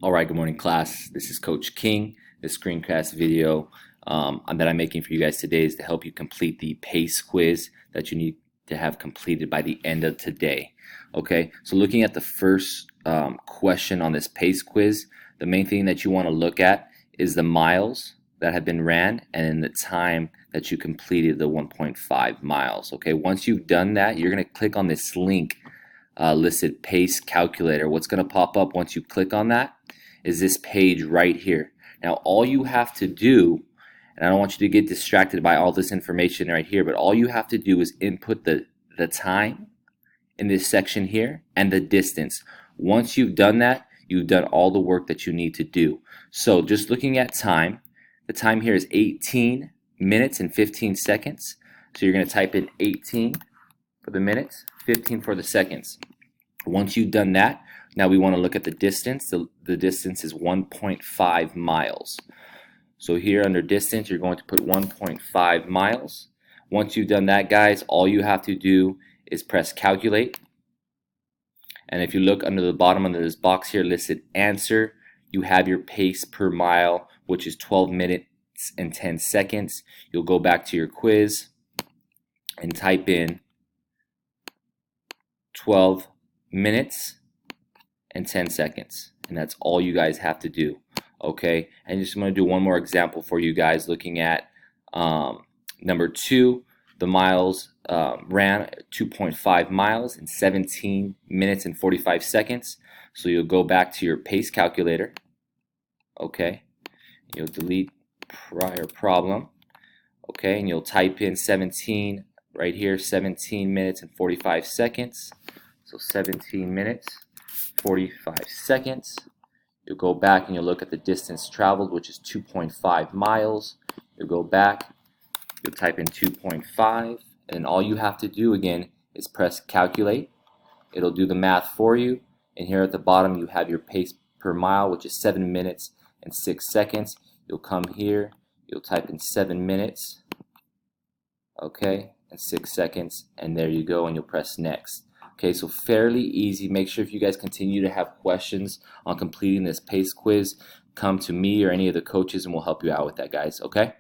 Alright, good morning class. This is Coach King. This screencast video that I'm making for you guys today is to help you complete the PACE quiz that you need to have completed by the end of today. Okay, so looking at the first question on this PACE quiz, the main thing that you want to look at is the miles that have been ran and then the time that you completed the 1.5 miles. Okay, once you've done that, you're going to click on this link listed PACE calculator. What's going to pop up once you click on that is this page right here. Now all you have to do, and I don't want you to get distracted by all this information right here, but all you have to do is input the time in this section here and the distance. Once you've done that, you've done all the work that you need to do. So just looking at time, the time here is 18 minutes and 15 seconds. So you're going to type in 18 for the minutes, 15 for the seconds. Once you've done that, now we want to look at the distance. The distance is 1.5 miles. So here under distance, you're going to put 1.5 miles. Once you've done that, guys, all you have to do is press calculate. And if you look under the bottom under this box here listed answer, you have your pace per mile, which is 12 minutes and 10 seconds. You'll go back to your quiz and type in 12 minutes and 10 seconds, and that's all you guys have to do. Okay, and just going to do one more example for you guys looking at number 2. The miles ran 2.5 miles in 17 minutes and 45 seconds. So you'll go back to your pace calculator. Okay, you'll delete prior problem. Okay, and you'll type in 17 right here, 17 minutes and 45 seconds. So 17 minutes, 45 seconds. You'll go back and you'll look at the distance traveled, which is 2.5 miles. You'll go back, you'll type in 2.5, and all you have to do again is press calculate. It'll do the math for you, and here at the bottom you have your pace per mile, which is 7 minutes and 6 seconds. You'll come here, you'll type in 7 minutes, okay, and 6 seconds, and there you go, and you'll press next. Okay, so fairly easy. Make sure if you guys continue to have questions on completing this PACE quiz, come to me or any of the coaches and we'll help you out with that, guys. Okay?